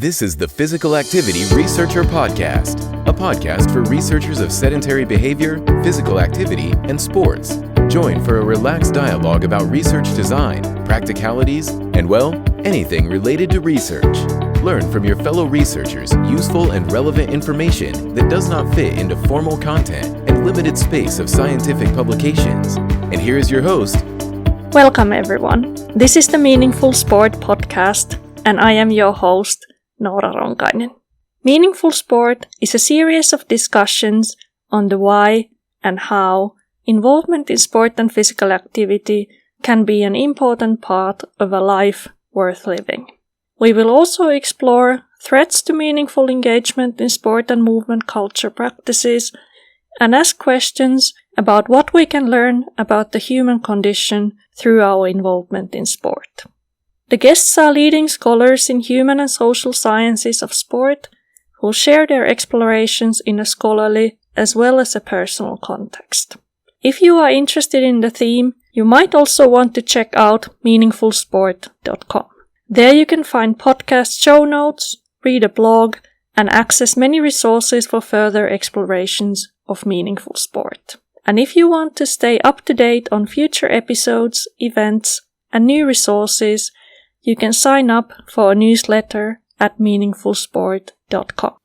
This is the Physical Activity Researcher Podcast, a podcast for researchers of sedentary behavior, physical activity, and sports. Join for a relaxed dialogue about research design, practicalities, and, well, anything related to research. Learn from your fellow researchers useful and relevant information that does not fit into formal content and limited space of scientific publications. And here is your host. Welcome everyone. This is the Meaningful Sport podcast, and I am your host, Noora Ronkainen. Meaningful Sport is a series of discussions on the why and how involvement in sport and physical activity can be an important part of a life worth living. We will also explore threats to meaningful engagement in sport and movement culture practices and ask questions about what we can learn about the human condition through our involvement in sport. The guests are leading scholars in human and social sciences of sport who share their explorations in a scholarly as well as a personal context. If you are interested in the theme, you might also want to check out meaningfulsport.com. There you can find podcast show notes, read a blog, and access many resources for further explorations of meaningful sport. And if you want to stay up to date on future episodes, events, and new resources, you can sign up for a newsletter at meaningfulsport.com.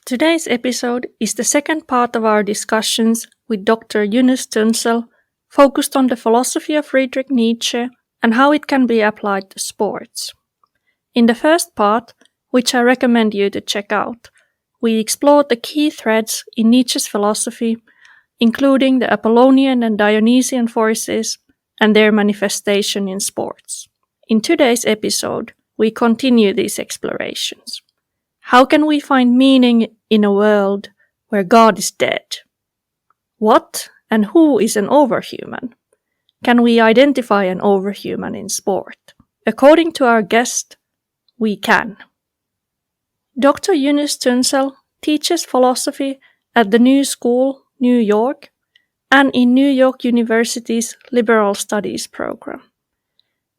Today's episode is the second part of our discussions with Dr. Yunus Tuncel, focused on the philosophy of Friedrich Nietzsche and how it can be applied to sports. In the first part, which I recommend you to check out, we explored the key threads in Nietzsche's philosophy, including the Apollonian and Dionysian forces and their manifestation in sports. In today's episode, we continue these explorations. How can we find meaning in a world where God is dead? What and who is an overhuman? Can we identify an overhuman in sport? According to our guest, we can. Dr. Yunus Tuncel teaches philosophy at the New School, New York, and in New York University's Liberal Studies program.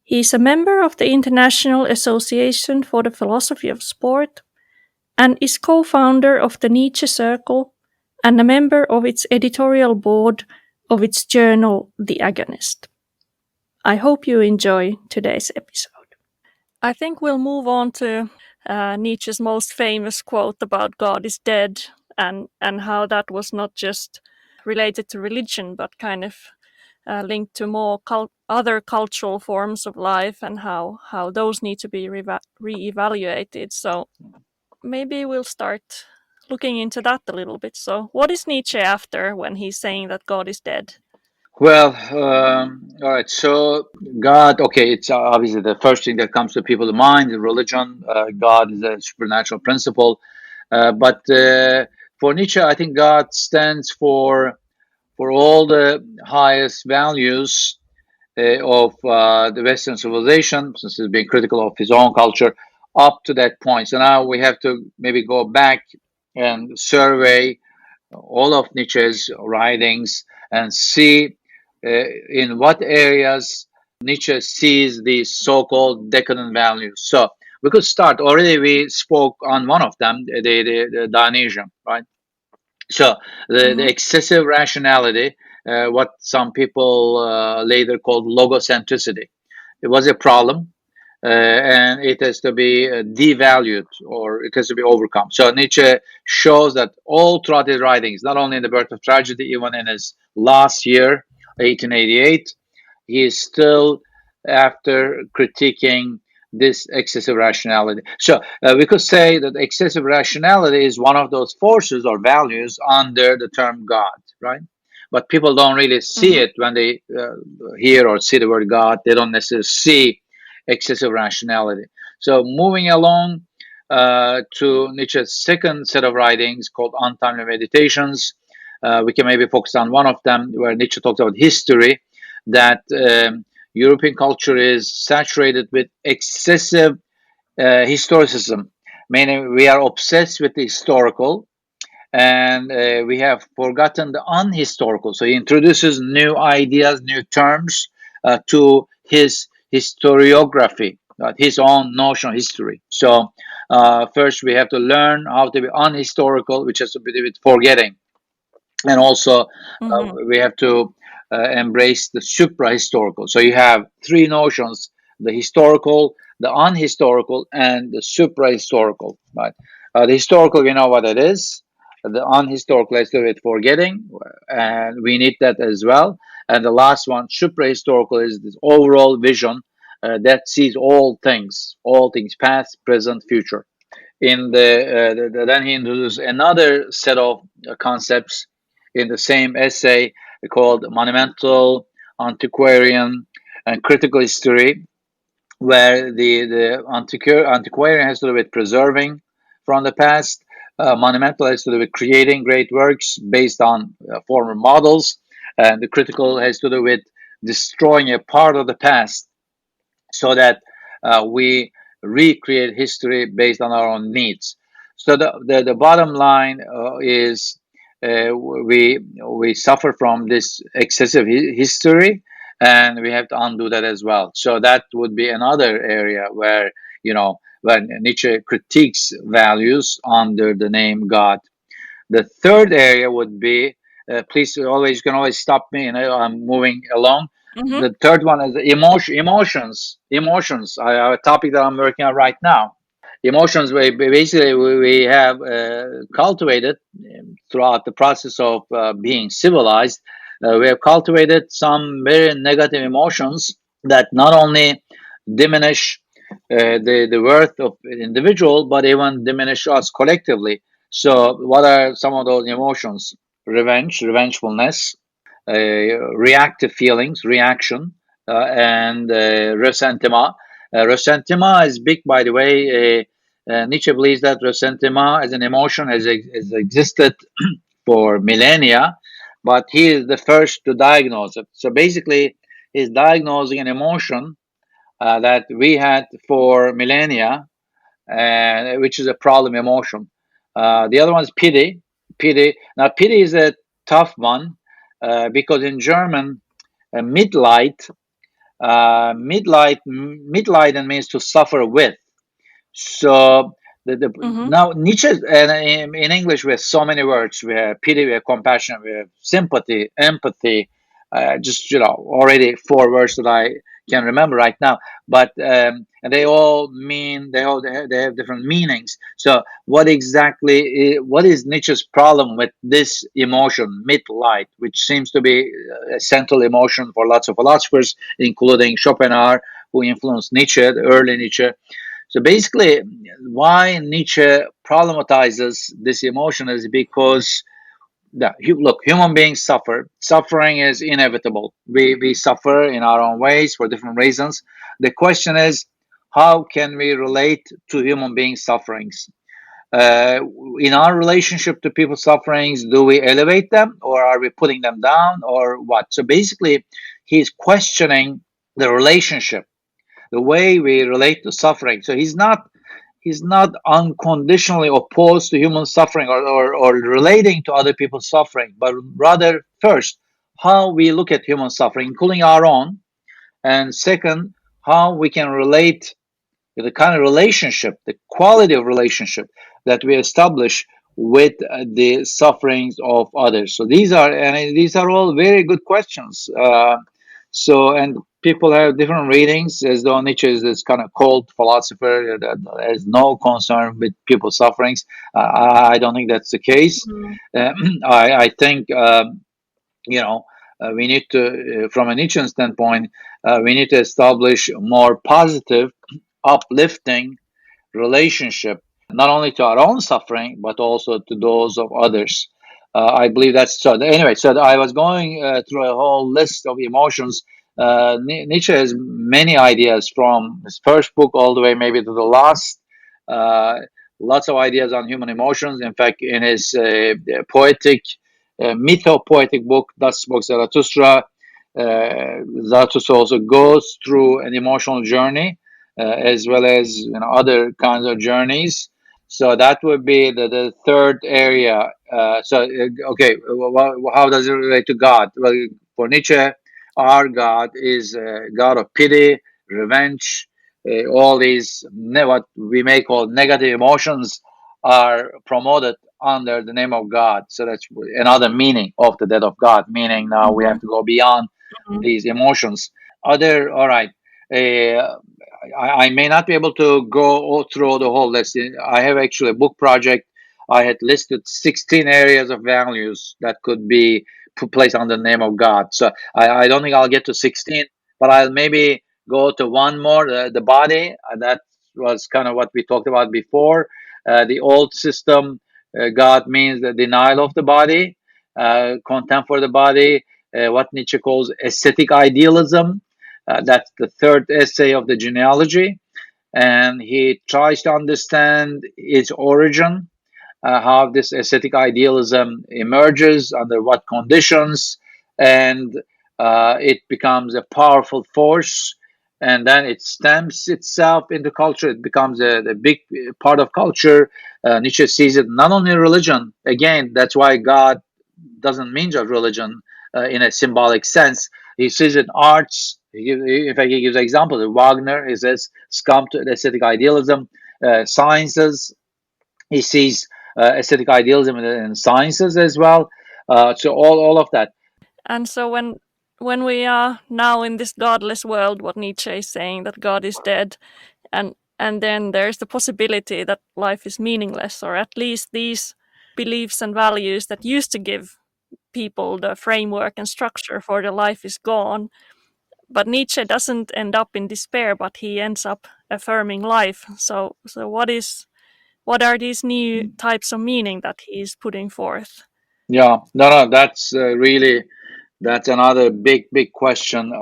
He is a member of the International Association for the Philosophy of Sport and is co-founder of the Nietzsche Circle and a member of its editorial board of its journal, The Agonist. I hope you enjoy today's episode. I think we'll move on to Nietzsche's most famous quote about God is dead and how that was not just related to religion but kind of linked to more other cultural forms of life and how those need to be re-evaluated. So maybe we'll start looking into that a little bit. So what is Nietzsche after when he's saying that God is dead? Well, all right. So God, okay, it's obviously the first thing that comes to people's mind. Religion, God is a supernatural principle. But for Nietzsche, I think God stands for all the highest values of the Western civilization, since he's been critical of his own culture, up to that point. So now we have to maybe go back and survey all of Nietzsche's writings and see in what areas Nietzsche sees these so-called decadent values. So we could start. Already we spoke on one of them, the Dionysian, right? So the excessive rationality, what some people later called logocentricity, it was a problem, and it has to be devalued or it has to be overcome. So Nietzsche shows that all throughout his writings, not only in The Birth of Tragedy, even in his last year, 1888, he is still after critiquing this excessive rationality. So we could say that excessive rationality is one of those forces or values under the term God, right? But people don't really see it when they hear or see the word God. They don't necessarily see excessive rationality. So moving along to Nietzsche's second set of writings called Untimely Meditations, we can maybe focus on one of them where Nietzsche talks about history, that European culture is saturated with excessive historicism, meaning we are obsessed with the historical and we have forgotten the unhistorical. So he introduces new ideas, new terms to his historiography, his own notion of history. So First, we have to learn how to be unhistorical, which has to do with forgetting, and also we have to embrace the supra-historical. So you have three notions: the historical, the unhistorical, and the supra-historical. Right? The historical, we know what it is. The unhistorical has to do with forgetting, and we need that as well. And the last one, supra-historical, is this overall vision that sees all things past, present, future. In then he introduced another set of concepts in the same essay called monumental, antiquarian, and critical history, where the antiquarian has to do with preserving from the past, monumental has to do with creating great works based on former models, and the critical has to do with destroying a part of the past so that we recreate history based on our own needs. So the bottom line is we suffer from this excessive history, and we have to undo that as well. So that would be another area where when Nietzsche critiques values under the name God. The third area would be, please always, you can always stop me, I'm moving along. Mm-hmm. The third one is emotions. A topic that I'm working on right now. Emotions, we have cultivated throughout the process of being civilized. We have cultivated some very negative emotions that not only diminish the worth of an individual, but even diminish us collectively. So, what are some of those emotions? Revengefulness, reactive feelings, reaction, and ressentiment. Ressentiment is big, by the way. Nietzsche believes that ressentiment as an emotion has existed for millennia, but he is the first to diagnose it. So basically, he's diagnosing an emotion that we had for millennia, and which is a problem emotion. The other one is pity. Pity. Now, pity is a tough one because in German, Mitleid, Mitleiden means to suffer with. So Mm-hmm. now Nietzsche, and in English we have so many words. We have pity, we have compassion, we have sympathy, empathy. Just already four words that I can remember right now. But and they all mean they have different meanings. So what is Nietzsche's problem with this emotion, Mitleid, which seems to be a central emotion for lots of philosophers, including Schopenhauer, who influenced Nietzsche, the early Nietzsche. So basically, why Nietzsche problematizes this emotion is because look, human beings suffer. Suffering is inevitable. We suffer in our own ways for different reasons. The question is, how can we relate to human beings' sufferings? Uh, in our relationship to people's sufferings, do we elevate them or are we putting them down or what? So basically, he's questioning the relationship, the way we relate to suffering. So he's not unconditionally opposed to human suffering or relating to other people's suffering, but rather first how we look at human suffering, including our own, and second how we can relate the kind of relationship, the quality of relationship that we establish with the sufferings of others. So these are all very good questions. And people have different readings, as though Nietzsche is this kind of cold philosopher that has no concern with people's sufferings. I don't think that's the case. Uh, I think you know we need to, from a Nietzschean standpoint, we need to establish more positive, uplifting relationship, not only to our own suffering, but also to those of others. I believe that's so. Anyway, so I was going through a whole list of emotions. Nietzsche has many ideas from his first book all the way maybe to the last. Uh, Lots of ideas on human emotions. In fact, in his poetic, mytho-poetic book, Thus Spoke Zarathustra, Zarathustra also goes through an emotional journey as well as other kinds of journeys. So that would be the third area. Okay, how does it relate to God? Well, for Nietzsche, our God is a God of pity, revenge, all these what we may call negative emotions are promoted under the name of God. So that's another meaning of the death of God, meaning now we have Mhm. to go beyond Mhm. these emotions. All right. Uh, I may not be able to go all through the whole list. I have actually a book project. I had listed 16 areas of values that could be put placed under the name of God. So I don't think I'll get to 16, but I'll maybe go to one more, the body. That was kind of what we talked about before. The old system, God means the denial of the body, contempt for the body, what Nietzsche calls aesthetic idealism. That's the third essay of the genealogy. And he tries to understand its origin, how this aesthetic idealism emerges, under what conditions, and it becomes a powerful force. And then it stamps itself into culture. It becomes a big part of culture. Nietzsche sees it not only in religion. Again, that's why God doesn't mean just religion in a symbolic sense. He sees it in arts. In fact, he gives examples. Wagner, he says, succumbed to aesthetic idealism. Sciences, he sees aesthetic idealism in sciences as well. So all of that. And so when we are now in this godless world, what Nietzsche is saying, that God is dead, and then there's the possibility that life is meaningless, or at least these beliefs and values that used to give people the framework and structure for the life is gone. But Nietzsche doesn't end up in despair, but he ends up affirming life. So what are these new types of meaning that he's putting forth? Yeah, no, that's really that's another big question.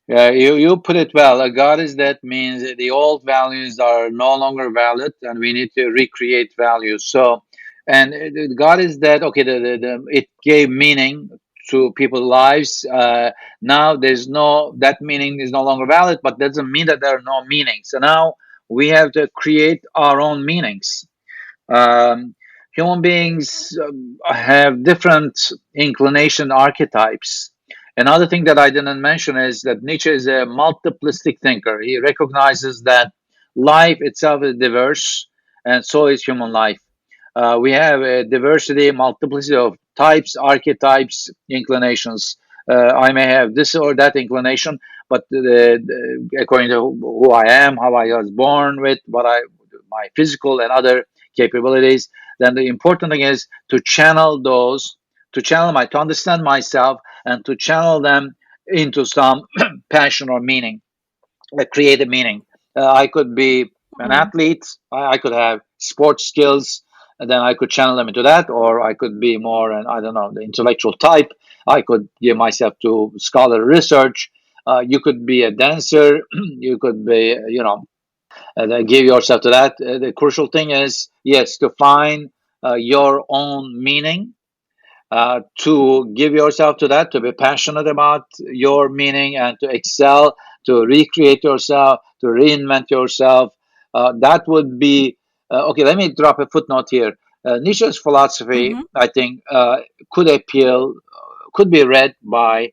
Yeah, you put it well. A God is dead means that the old values are no longer valid, and we need to recreate values. So, and God is dead. Okay, it gave meaning to people's lives. Now there's no that meaning is no longer valid, but doesn't mean that there are no meanings. So now we have to create our own meanings. Um, Human beings have different inclination archetypes. Another thing that I didn't mention is that Nietzsche is a multiplistic thinker. He recognizes that life itself is diverse, and so is human life. We have a diversity, multiplicity of types, archetypes, inclinations. I may have this or that inclination, but according to who I am, how I was born with, my physical and other capabilities, then the important thing is to channel those, to understand myself, and to channel them into some passion or meaning, create a meaning. I could be an Mm. athlete. I could have sports skills, and then I could channel them into that, or I could be more, and I don't know, the intellectual type. I could give myself to scholar research. You could be a dancer. You could be, give yourself to that. The crucial thing is, yes, to find your own meaning, to give yourself to that, to be passionate about your meaning and to excel, to recreate yourself, to reinvent yourself. That would be okay. Let me drop a footnote here. Nietzsche's philosophy, Mm-hmm. I think, could appeal, could be read by,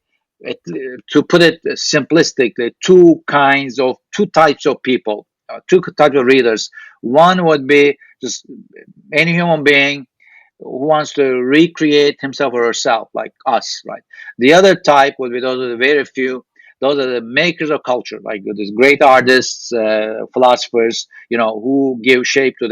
to put it simplistically, two types of people, two types of readers. One would be just any human being who wants to recreate himself or herself, like us, right? The other type would be those are the very few. Those are the makers of culture, like these great artists, philosophers, who give shape to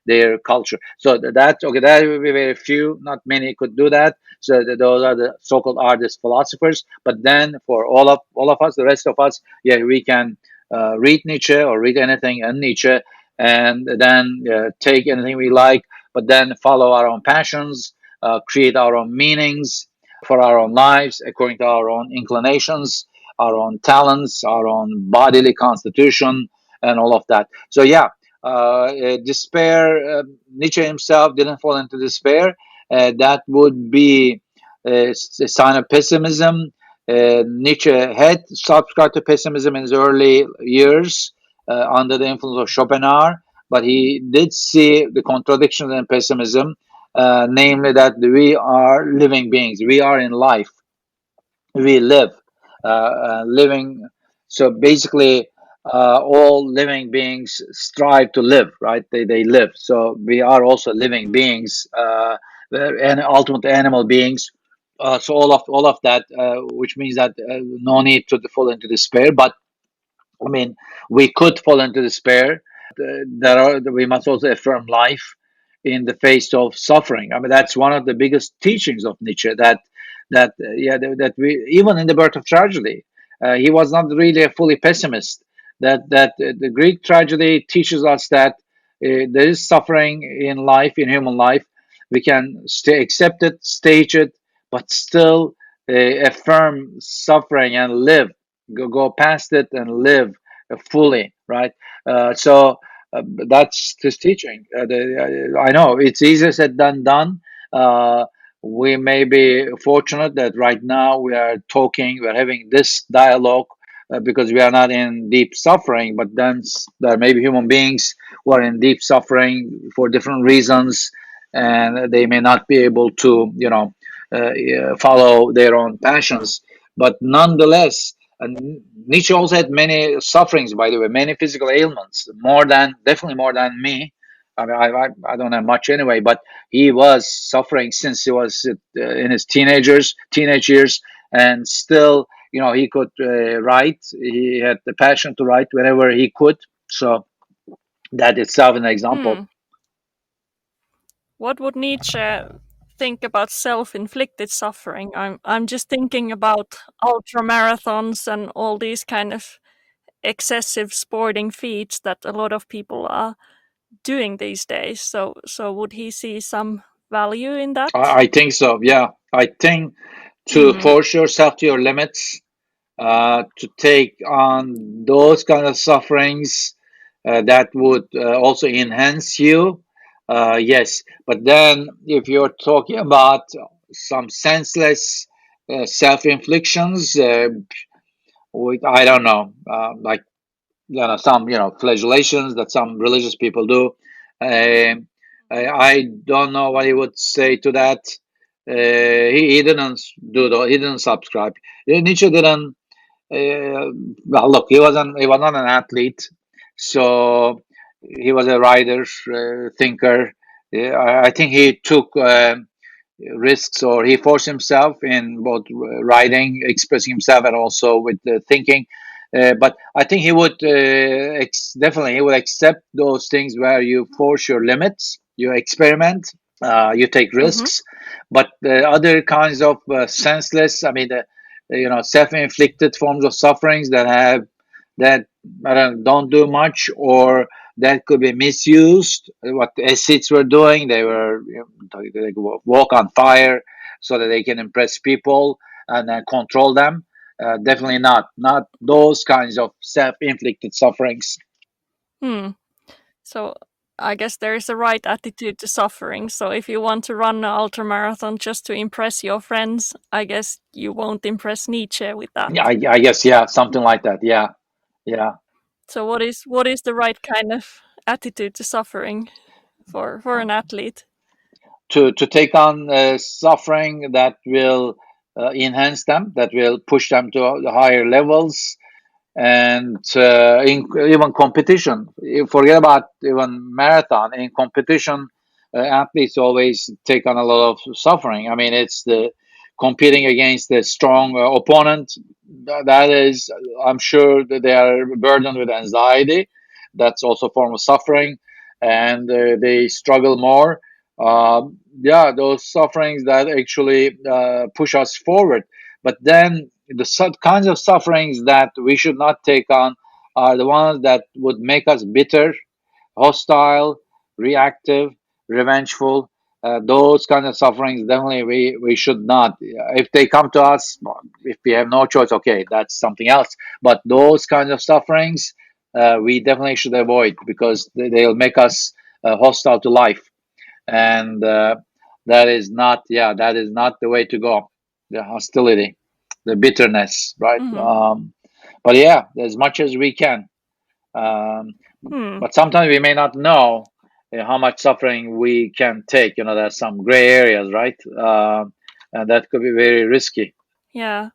their culture. So that's okay. That would be very few. Not many could do that. So those are the so-called artists, philosophers. But then for all of us, the rest of us, yeah, we can read Nietzsche or read anything in Nietzsche, and then take anything we like, but then follow our own passions, create our own meanings for our own lives according to our own inclinations, our own talents, our own bodily constitution, and all of that. So, yeah, despair, Nietzsche himself didn't fall into despair. That would be a sign of pessimism. Nietzsche had subscribed to pessimism in his early years under the influence of Schopenhauer, but he did see the contradiction and pessimism, namely that we are living beings, we are in life, we live, living. So basically, all living beings strive to live, right? They live. So we are also living beings, and ultimately animal beings. So all of that, which means that no need to fall into despair. But I mean, we could fall into despair, but we must also affirm life in the face of suffering. I mean, that's one of the biggest teachings of Nietzsche. That we, even in the birth of tragedy, he was not really a fully pessimist. That the Greek tragedy teaches us that there is suffering in life, in human life. We can accept it, stage it, but still affirm suffering and live, go past it and live fully, right? So that's his teaching. I know it's easier said than done. Uh, we may be fortunate that right now we are talking, we're having this dialogue because we are not in deep suffering, but then there may be human beings who are in deep suffering for different reasons, and they may not be able to, follow their own passions. But nonetheless, and Nietzsche also had many sufferings, by the way, many physical ailments, definitely more than me. I mean, I don't have much anyway, but he was suffering since he was in his teenage years, and still, he could write. He had the passion to write whenever he could. So that itself an example. Hmm. What would Nietzsche think about self-inflicted suffering? I'm just thinking about ultramarathons and all these kind of excessive sporting feats that a lot of people are doing these days. So would he see some value in that? I think so. Yeah, I think to Hmm. force yourself to your limits, to take on those kind of sufferings that would also enhance you. Yes, but then if you're talking about some senseless self-inflictions, I don't know, like some flagellations that some religious people do. Um, I don't know what he would say to that. He didn't he didn't subscribe. Nietzsche didn't well, look, he was not an athlete, so he was a writer, thinker. Yeah, I think he took risks, or he forced himself in both writing, expressing himself, and also with thinking. But I think he would definitely he would accept those things where you force your limits, you experiment, you take Mm-hmm. risks. But the other kinds of senseless, I mean, self-inflicted forms of sufferings that don't do much, or that could be misused. What the ascetics were doing, they walk on fire so that they can impress people and then control them. Definitely not those kinds of self-inflicted sufferings. Hmm. So I guess there is a right attitude to suffering. So if you want to run an ultramarathon just to impress your friends, I guess you won't impress Nietzsche with Yeah, that. I guess, yeah, something like that. Yeah, yeah. So what is the right kind of attitude to suffering for an athlete? To take on suffering that will enhance them, that will push them to the higher levels, and even competition. You forget about even marathon. In competition, athletes always take on a lot of suffering. I mean, it's the competing against a strong opponent. That is, I'm sure that they are burdened with anxiety. That's also a form of suffering, and they struggle more. Yeah, those sufferings that actually push us forward. But then the kinds of sufferings that we should not take on are the ones that would make us bitter, hostile, reactive, revengeful. Those kind of sufferings, definitely we should not. If they come to us, if we have no choice, okay, that's something else. But those kinds of sufferings, we definitely should avoid, because they'll make us hostile to life, and that is not the way to go. The hostility, the bitterness, right? Mm-hmm. But yeah, as much as we can. um, Hmm. but sometimes we may not know how much suffering we can take. There's some gray areas, right? And that could be very risky. Yeah.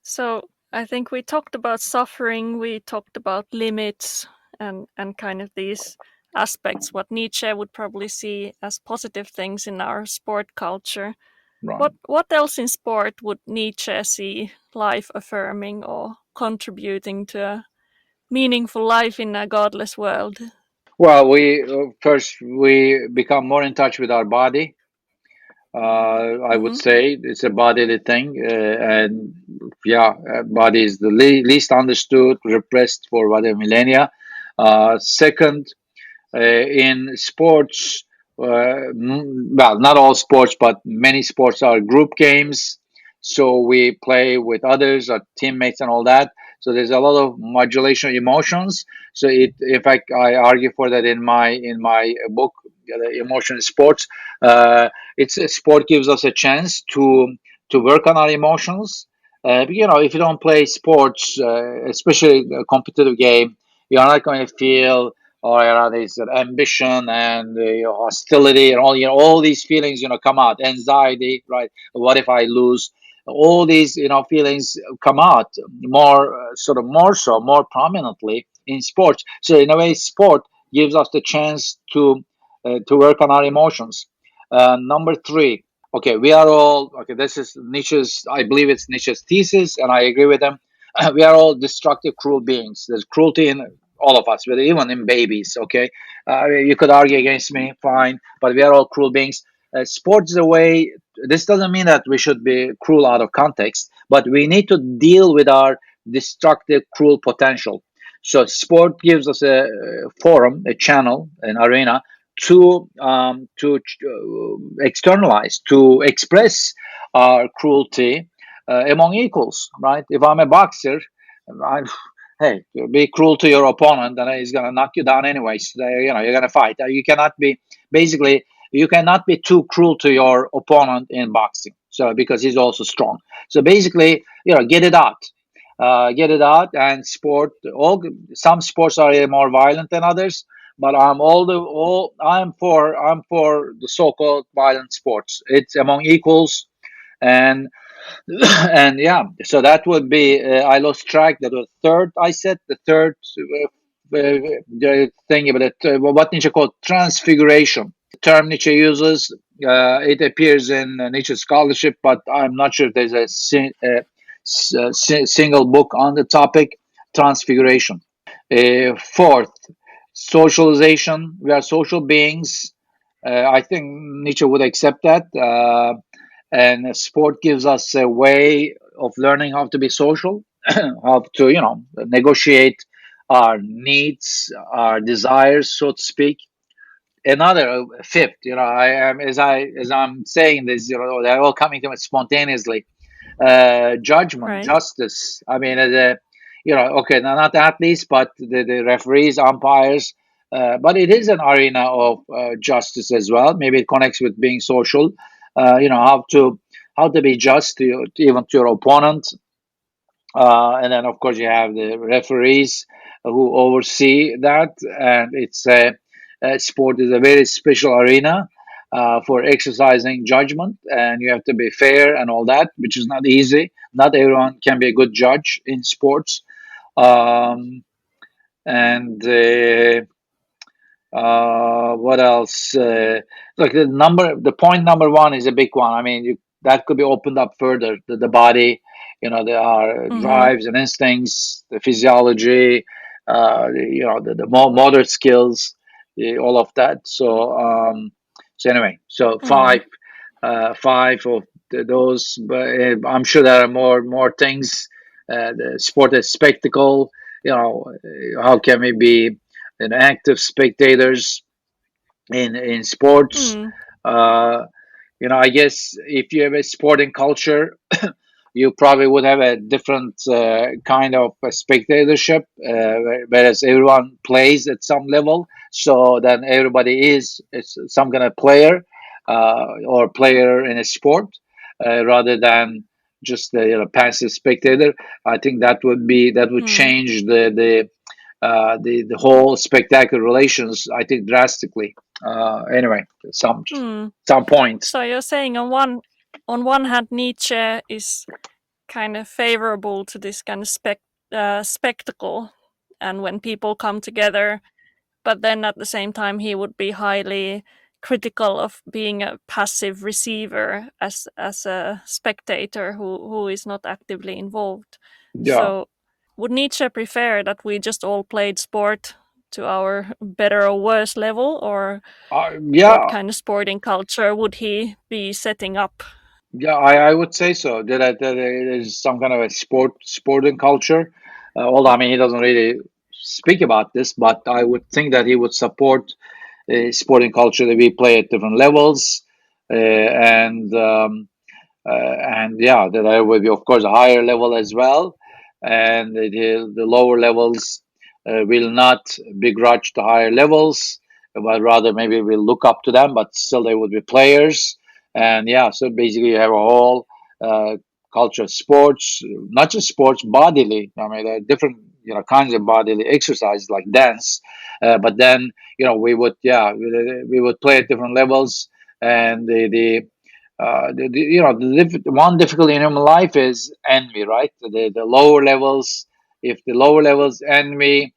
So I think we talked about suffering, we talked about limits and kind of these aspects, what Nietzsche would probably see as positive things in our sport culture. Right. What else in sport would Nietzsche see life affirming or contributing to a meaningful life in a godless world? Well, we first we become more in touch with our body. I would Mm-hmm. say it's a bodily thing, and yeah, body is the least understood, repressed for whatever millennia. Second, in sports, well, not all sports, but many sports are group games. So we play with others, our teammates, and all that. So there's a lot of modulation of emotions. So in fact, I argue for that in my book, the Emotion in Sports. It's a sport gives us a chance to work on our emotions. If you don't play sports, especially a competitive game, you're not going to feel or there's ambition and hostility and all these feelings come out, anxiety, right? What if I lose? All these feelings come out more sort of more prominently in sports. So in a way, sport gives us the chance to work on our emotions. Number three, okay, we are all okay. This is Nietzsche's, I believe it's Nietzsche's thesis, and I agree with him. We are all destructive, cruel beings. There's cruelty in all of us, but even in babies. Okay, you could argue against me, fine, but we are all cruel beings. Sports is a way. This doesn't mean that we should be cruel out of context, but we need to deal with our destructive, cruel potential. So sport gives us a forum, a channel, an arena to externalize, to express our cruelty among equals, right? If I'm a boxer, I, hey, be cruel to your opponent, and he's gonna knock you down anyways. You're gonna fight. You cannot be basically you cannot be too cruel to your opponent in boxing. So because he's also strong. So basically, get it out. Get it out, and sport. All some sports are more violent than others, but I'm for the so-called violent sports. It's among equals, and and yeah, so that would be I lost track. That was third. I said the third the thing about it. What Nietzsche called transfiguration. Term Nietzsche uses. It appears in Nietzsche scholarship, but I'm not sure if there's single book on the topic. Transfiguration. Fourth, socialization. We are social beings. I think Nietzsche would accept that. And sport gives us a way of learning how to be social, how to negotiate our needs, our desires, so to speak. Another fifth, I am as I'm saying this, they're all coming to me spontaneously. Judgment, Right. justice. I mean, okay, not athletes, but the referees, umpires. But it is an arena of justice as well. Maybe it connects with being social. How to be just even to your opponent. And then, of course, you have the referees who oversee that. And sport is a very special arena for exercising judgment, and you have to be fair and all that, which is not easy. Not everyone can be a good judge in sports. Um, and what else? Look, the point number one is a big one. I mean, that could be opened up further. The body, there are Mm-hmm. drives and instincts, the physiology, the motor skills, all of that. So anyway, so Mm. five of those. But I'm sure there are more things. The sport as spectacle. How can we be an active spectators in sports? Mm. Uh, I guess if you have a sporting culture, you probably would have a different kind of spectatorship, whereas everyone plays at some level. So then everybody is some kind of player or player in a sport rather than just a passive spectator. I think that would Mm. change the whole spectacular relations. I think drastically. Anyway, Mm. some points. So you're saying on one hand Nietzsche is kind of favorable to this kind of spectacle, and when people come together. But then at the same time, he would be highly critical of being a passive receiver as a spectator who is not actively involved. Yeah. So would Nietzsche prefer that we just all played sport to our better or worse level, or what Yeah. kind of sporting culture would he be setting up? Yeah, I would say so. That there is some kind of a sporting culture. Although I mean he doesn't really speak about this, but I would think that he would support sporting culture that we play at different levels, and yeah, that there will be of course a higher level as well, and the lower levels will not begrudge the higher levels, but rather maybe will look up to them, but still they would be players. And yeah, so basically you have a whole uh, culture of sports, not just sports, bodily. I mean, there are different kinds of bodily exercises like dance, but then we would we would play at different levels, and one difficulty in human life is envy, right? The lower levels, if the lower levels envy,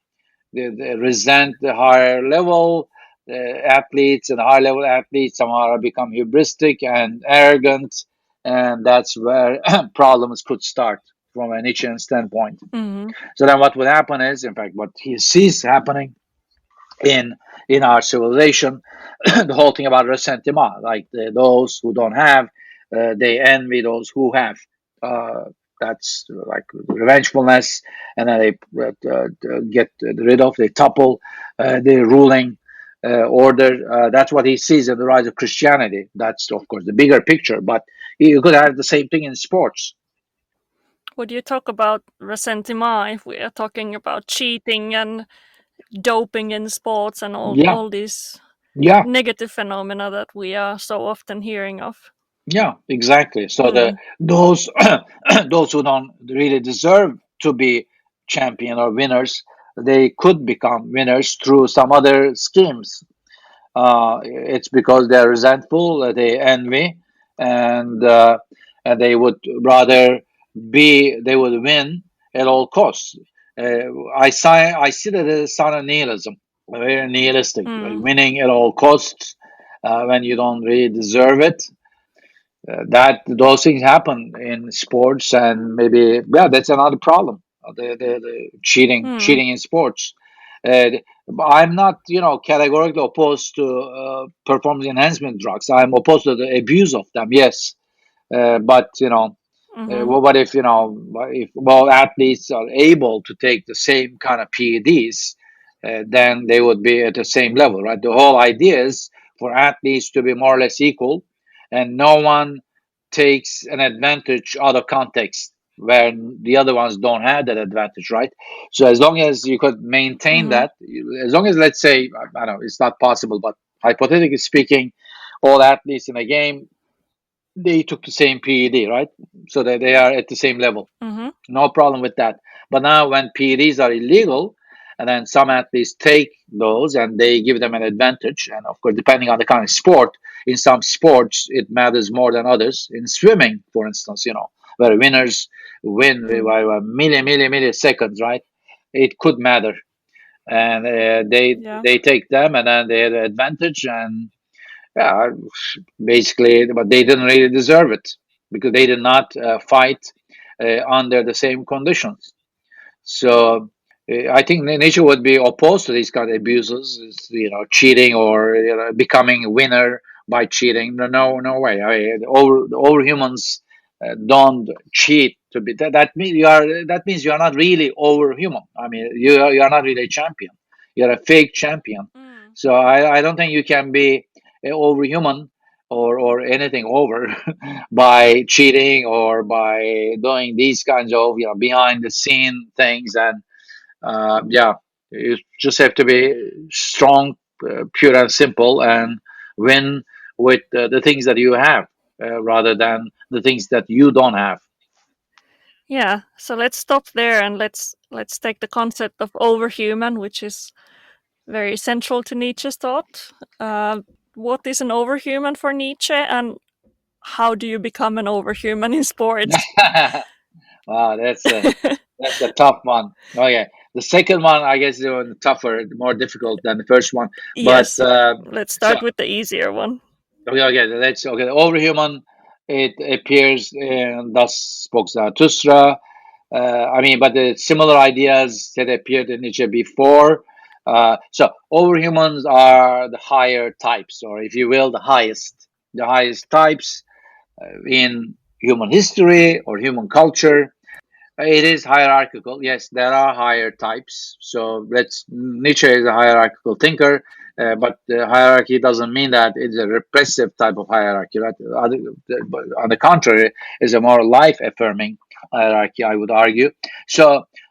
they resent the higher level athletes, and the higher level athletes somehow become hubristic and arrogant, and that's where problems could start from a Nietzschean standpoint. Mm-hmm. So then what would happen is, in fact, what he sees happening in our civilization, the whole thing about ressentiment, like those who don't have, they envy those who have. Uh, that's like revengefulness, and then they get rid of, they topple the ruling order. That's what he sees in the rise of Christianity. That's of course the bigger picture, but you could have the same thing in sports. Would you talk about ressentiment if we are talking about cheating and doping in sports and Yeah, all these yeah. negative phenomena that we are so often hearing of? Yeah, exactly. So the Mm. those those who don't really deserve to be champion or winners, they could become winners through some other schemes. It's because they're resentful, they envy, and they would rather they would win at all costs. I see that as a sign of nihilism, very nihilistic, like Mm. winning at all costs when you don't really deserve it. That those things happen in sports, and maybe yeah, that's another problem. The Mm. cheating in sports. Uh, I'm not categorically opposed to performance enhancement drugs. I'm opposed to the abuse of them. Yes, but Mm-hmm. what if if athletes are able to take the same kind of PEDs, then they would be at the same level, right? The whole idea is for athletes to be more or less equal, and no one takes an advantage out of context where the other ones don't have that advantage, right? So as long as you could maintain Mm-hmm. that, as long as let's say I don't know, it's not possible, but hypothetically speaking, all athletes in a game they took the same PED, right? So that they are at the same level. Mm-hmm. No problem with that. But now when PEDs are illegal, and then some athletes take those and they give them an advantage, and of course, depending on the kind of sport, in some sports it matters more than others. In swimming, for instance, where winners win Mm. by a milliseconds, right? It could matter, and Yeah. they take them, and then they had an advantage, and yeah, basically, but they didn't really deserve it because they did not fight under the same conditions. So I think nature would be opposed to these kind of abuses, cheating or becoming a winner by cheating. No, no way. The overhumans don't cheat to be. That means you are not really overhuman. I mean, you are not really a champion. You're a fake champion. Mm. So I don't think you can be overhuman or anything over by cheating or by doing these kinds of behind the scene things. And yeah, you just have to be strong, pure and simple, and win with the things that you have rather than the things that you don't have. Yeah. So let's stop there and let's take the concept of overhuman, which is very central to Nietzsche's thought. What is an overhuman for Nietzsche, and how do you become an overhuman in sports? Wow, that's a tough one. Okay, the second one I guess is even tougher, more difficult than the first one. But Yes. Let's so start with the easier one. okay, let's okay. The Overhuman, it appears in thus spoke Zarathustra. I mean, but the similar ideas that appeared in Nietzsche before. So overhumans are the higher types, or if you will, the highest types in human history or human culture. It is hierarchical. Yes, there are higher types. So let's Nietzsche is a hierarchical thinker, but the hierarchy doesn't mean that it's a repressive type of hierarchy. Right? On the contrary, it's a more life affirming hierarchy. I would argue. So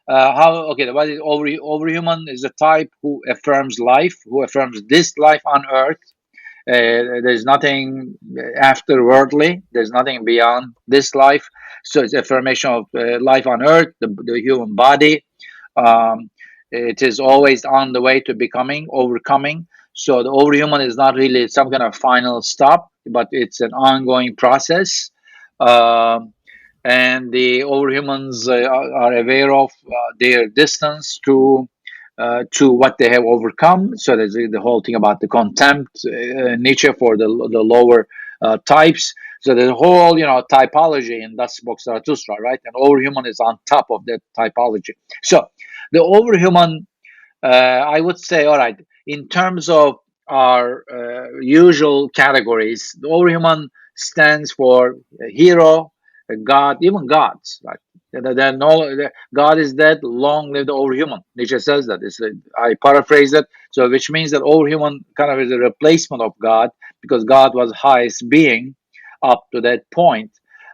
how? Okay, what is overhuman? Is a type who affirms life, who affirms this life on Earth. There's nothing afterworldly. There's nothing beyond this life. So it's affirmation of life on earth, the human body. Um, it is always on the way to becoming, overcoming. So the overhuman is not really some kind of final stop, but it's an ongoing process. Um, and the overhumans are aware of their distance to what they have overcome. So there's the whole thing about the contempt, Nietzsche for the lower types. So the whole, typology in Das Box Zarathustra, right? And overhuman is on top of that typology. So the overhuman, I would say, all right, in terms of our usual categories, the overhuman stands for a hero, a god, even gods, right? God is dead, long live the overhuman. Nietzsche says that. I paraphrase it. So, which means that overhuman kind of is a replacement of God because God was highest being up to that point.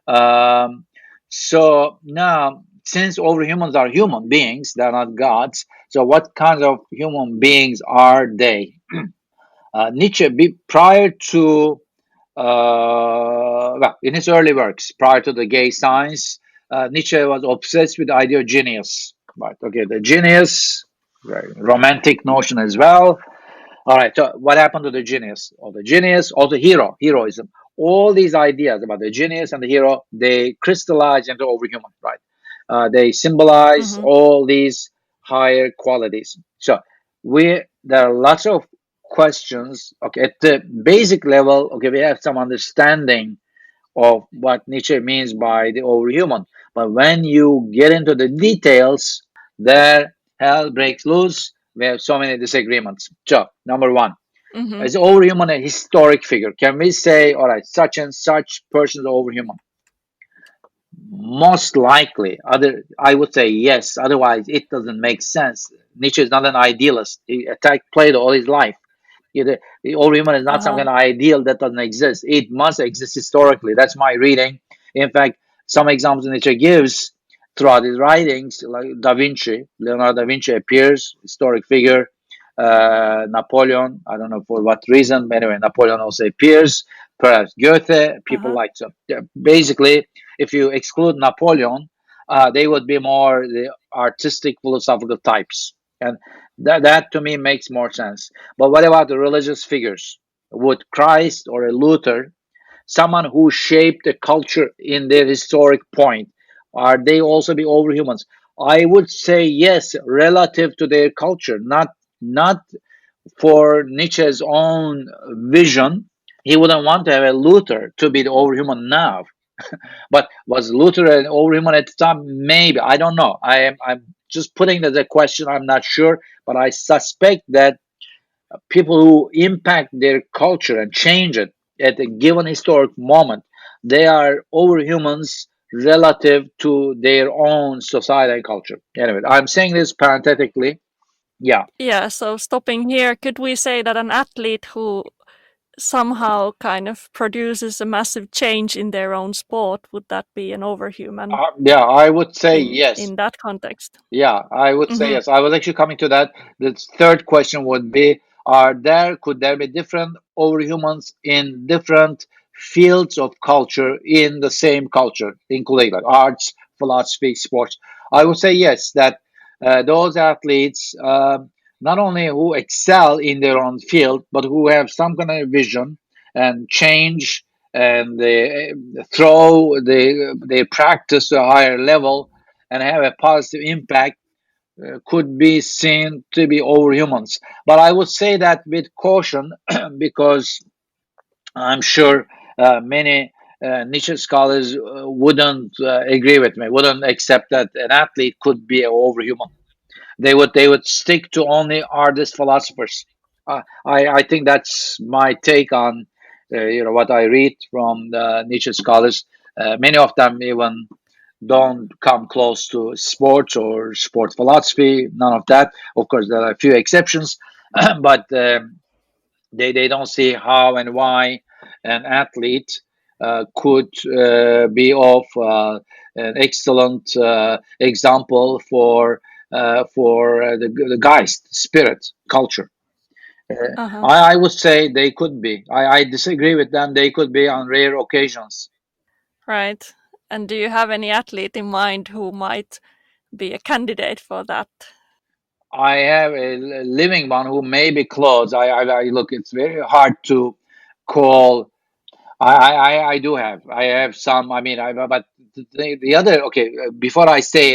Um, so now, since overhumans are human beings, they're not gods. So, what kind of human beings are they? Nietzsche, prior to well, in his early works, prior to the gay science, Nietzsche was obsessed with the idea of genius. Right? Okay, the genius, right, romantic notion as well. All right. So, what happened to the genius, or the genius, or the hero, heroism? All these ideas about the genius and the hero, they crystallize into overhuman. Right? They symbolize Mm-hmm. all these higher qualities. So, we there are lots of questions. Okay, at the basic level, okay, we have some understanding of what Nietzsche means by the overhuman. But when you get into the details, there hell breaks loose. We have so many disagreements. So, number one, Mm-hmm. is overhuman a historic figure? Can we say, all right, such and such person is overhuman? Most likely, I would say yes. Otherwise, it doesn't make sense. Nietzsche is not an idealist. He attacked Plato all his life. The old human is not some Uh-huh. kind of ideal that doesn't exist. It must exist historically. That's my reading. In fact, some examples Nietzsche gives throughout his writings, like Leonardo da Vinci appears, historic figure. Napoleon, I don't know for what reason, but anyway, Napoleon also appears. Perhaps Goethe, people Uh-huh. like so. Yeah, basically, if you exclude Napoleon, they would be more the artistic, philosophical types. And that to me makes more sense. But what about the religious figures? Would Christ or a Luther, someone who shaped a culture in their historic point, are they also be overhumans? I would say yes, relative to their culture, not for Nietzsche's own vision. He wouldn't want to have a Luther to be the overhuman now. But was Luther an overhuman at the time? Maybe. I don't know. I'm just putting that as a question. I'm not sure, but I suspect that people who impact their culture and change it at a given historic moment, they are overhumans relative to their own society and culture. Anyway, I'm saying this parenthetically. Yeah. Yeah, so stopping here, could we say that an athlete who somehow kind of produces a massive change in their own sport, would that be an overhuman Yeah, I would say yes. in that context? Yeah, I would say Mm-hmm. yes. I was actually coming to that. The third question would be, could there be different overhumans in different fields of culture in the same culture, including like arts, philosophy, sports? I would say yes, that those athletes, not only who excel in their own field, but who have some kind of vision and change, and they throw their practice to a higher level, and have a positive impact could be seen to be overhumans. But I would say that with caution because I'm sure many Nietzsche scholars wouldn't agree with me, wouldn't accept that an athlete could be overhuman. They would stick to only artist philosophers. I think that's my take on what I read from the Nietzsche scholars. Many of them even don't come close to sports or sport philosophy. None of that. Of course, there are a few exceptions, but they don't see how and why an athlete could be of an excellent example for the Geist, spirit, culture. Uh-huh. I would say they could be. I disagree with them. They could be on rare occasions. Right. And do you have any athlete in mind who might be a candidate for that? I have a living one who may be close. I look. It's very hard to call. I do have. I have some. I mean, but the other. Okay, before I say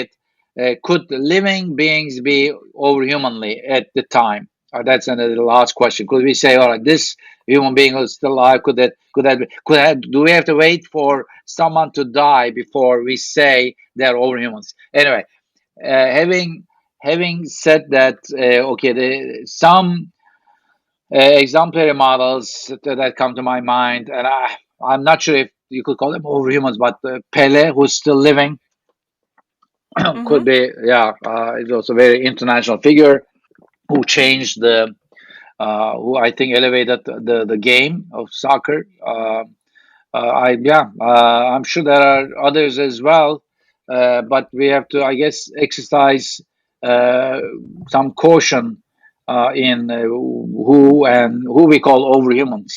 it, could living beings be overhumanly at the time? That's another last question. Could we say, all right, this human being who's still alive, do we have to wait for someone to die before we say they're overhumans? Anyway, having said that, okay, some exemplary models that come to my mind, and I'm not sure if you could call them overhumans, but Pele, who's still living, Mm-hmm. could be, yeah, is also a very international figure who changed who I think elevated the game of soccer. I'm sure there are others as well, but we have to, I guess, exercise uh, some caution in who we call overhumans.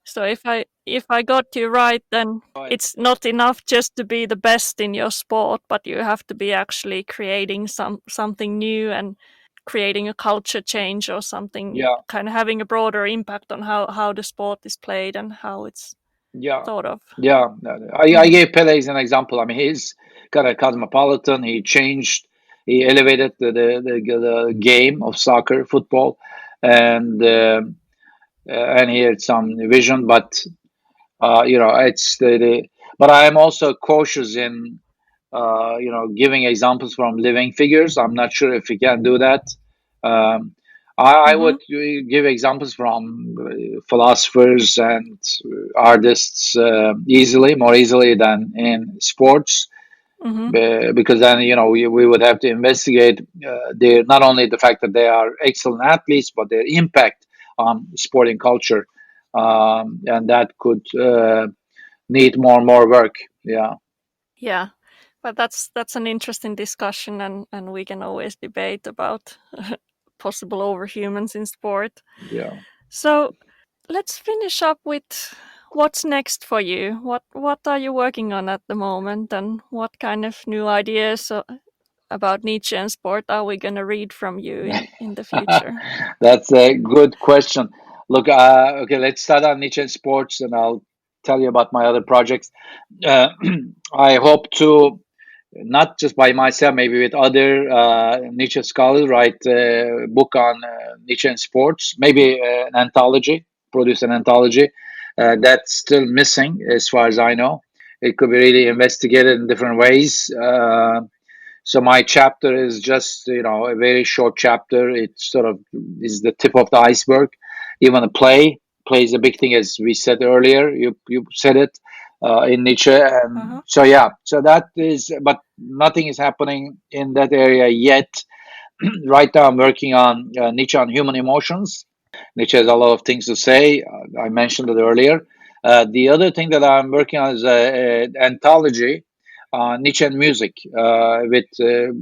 So if I got you right, then Right. it's not enough just to be the best in your sport, but you have to be actually creating something new and creating a culture change or something, Yeah, kind of having a broader impact on how the sport is played and how it's yeah, thought of. yeah. I Mm-hmm. gave Pele as an example. I mean, he's kind of cosmopolitan. He elevated the game of soccer, football, and and he had some vision, but it's but I am also cautious in giving examples from living figures. I'm not sure if we can do that. um, I would Mm-hmm. give examples from philosophers and artists more easily than in sports, Mm-hmm. because then we would have to investigate their not only the fact that they are excellent athletes, but their impact on sporting culture, and that could need more and more work. Yeah, Yeah. But that's an interesting discussion, and we can always debate about possible overhumans in sport. yeah. So let's finish up with what's next for you. What are you working on at the moment, and what kind of new ideas about Nietzsche and sport are we going to read from you in the future? That's a good question. Look, okay, let's start on Nietzsche and sports, and I'll tell you about my other projects. Uh, I hope to, not just by myself, maybe with other Nietzsche scholars, write a book on Nietzsche and sports, maybe an anthology, produce an anthology. That's still missing, as far as I know. It could be really investigated in different ways. So my chapter is just a very short chapter. It sort of is the tip of the iceberg. Even a play is a big thing, as we said earlier. You said it in Nietzsche, and Uh-huh. so yeah. So that is, but nothing is happening in that area yet. Right now, I'm working on Nietzsche on human emotions. Nietzsche has a lot of things to say. I mentioned it earlier. The other thing that I'm working on is an anthology, Nietzsche and music, with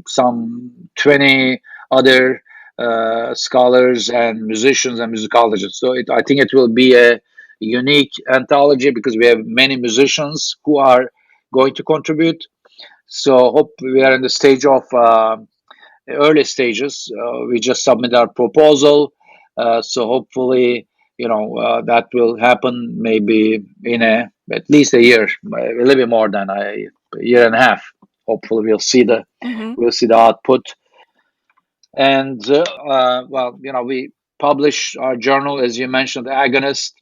some 20 other scholars and musicians and musicologists. So I think it will be a unique anthology because we have many musicians who are going to contribute. So hope we are in the stage of early stages. We just submit our proposal, so hopefully, that will happen maybe in at least a year, a little bit more than a year and a half. hopefully we'll see the Mm-hmm. output. And well, we publish our journal, as you mentioned, Agonist.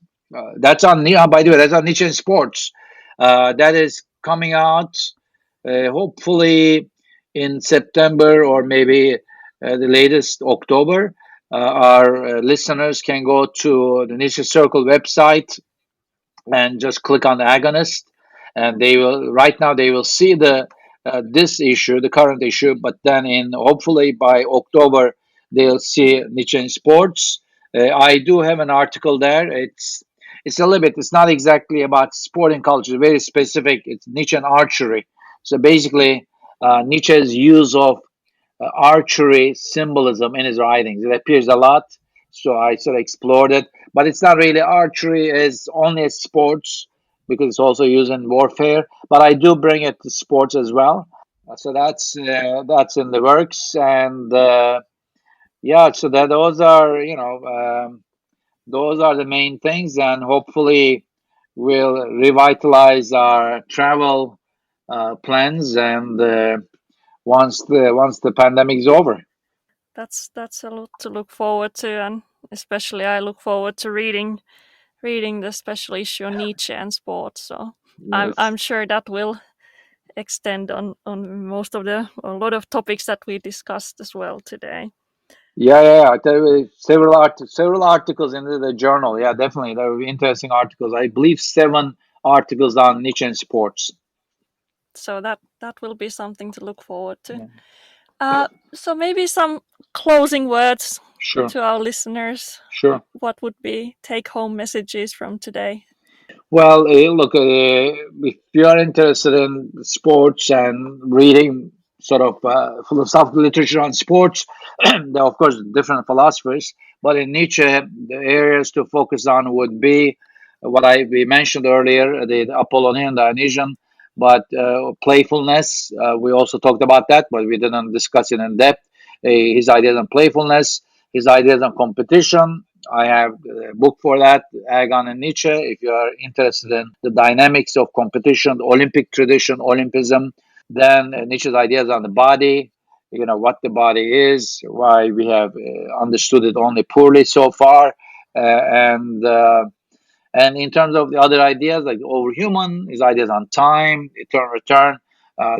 That's on, by the way, that's on Nietzsche in Sports. That is coming out hopefully in September, or maybe the latest October. Our listeners can go to the Nietzsche Circle website and just click on the Agonist, and they will see the this issue, the current issue, but then in hopefully by October they'll see Nietzsche in Sports. I do have an article there. It's a little bit. It's not exactly about sporting culture. Very specific. It's Nietzsche and archery. So basically, Nietzsche's use of archery symbolism in his writings. It appears a lot, so I sort of explored it. But it's not really archery as only as sports, because it's also used in warfare. But I do bring it to sports as well. So that's in the works, and yeah. So that those are the main things, and hopefully we'll revitalize our travel plans, and once the pandemic is over. That's a lot to look forward to, and especially I look forward to reading the special issue on Nietzsche and sports. So Yes. I'm sure that will extend on most of a lot of topics that we discussed as well today. Yeah. I tell you, several articles in the journal. Yeah, definitely, there will be interesting articles. I believe 7 articles on Nietzsche and sports. So that will be something to look forward to. Yeah. So maybe some closing words Sure, to our listeners. sure. What would be take-home messages from today? Well, look, if you are interested in sports and reading sort of philosophical literature on sports, there are, of course, different philosophers. But in Nietzsche, the areas to focus on would be what we mentioned earlier, the Apollonian, Dionysian, but playfulness. We also talked about that, but we didn't discuss it in depth. His ideas on playfulness, his ideas on competition. I have a book for that, Agon and Nietzsche. If you are interested in the dynamics of competition, the Olympic tradition, Olympism, then Nietzsche's ideas on the body, what the body is, why we have understood it only poorly so far, and in terms of the other ideas like Overhuman, his ideas on time, eternal return,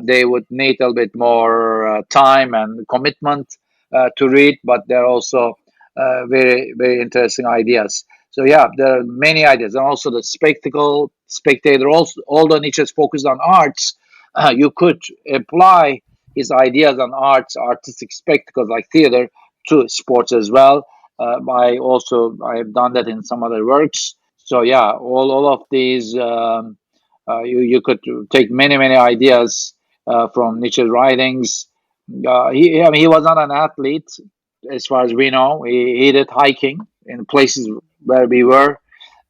they would need a little bit more time and commitment to read, but they're also very, very interesting ideas. So yeah, there are many ideas, and also the spectator. Also, although Nietzsche is focused on arts, you could apply his ideas on arts, artistic spectacles like theater, to sports as well. I have done that in some other works. So yeah, all of these, you could take many ideas from Nietzsche's writings. I mean, he was not an athlete, as far as we know. He did hiking in places where we were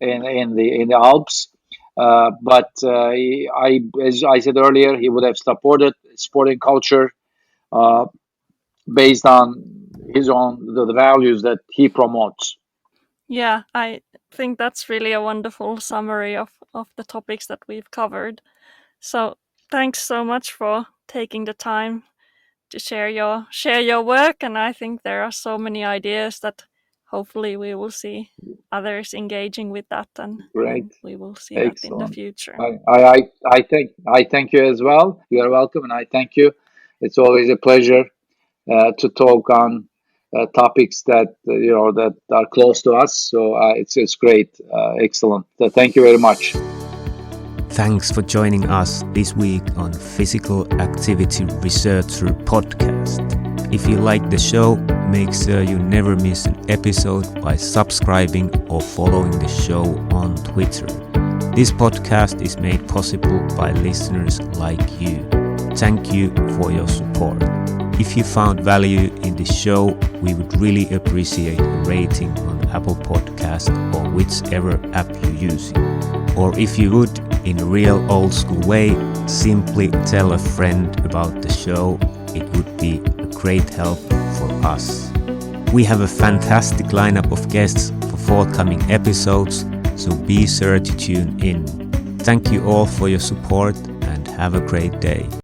in the Alps. As I said earlier, he would have supported sporting culture uh, based on his own the values that he promotes. Yeah, I think that's really a wonderful summary of the topics that we've covered. So thanks so much for taking the time to share your work, and I think there are so many ideas that hopefully we will see others engaging with that, Great. and we will see that in the Excellent. future. I thank you as well. You are welcome, and I thank you. It's always a pleasure to talk on topics that that are close to us. So it's great, excellent. Thank you very much. Thanks for joining us this week on Physical Activity Researcher Podcast. If you like the show, make sure you never miss an episode by subscribing or following the show on Twitter. This podcast is made possible by listeners like you. Thank you for your support. If you found value in the show, we would really appreciate a rating on Apple Podcast or whichever app you're using. Or if you would, in a real old school way, simply tell a friend about the show. It would be a great help for us. We have a fantastic lineup of guests for forthcoming episodes, so be sure to tune in. Thank you all for your support and have a great day.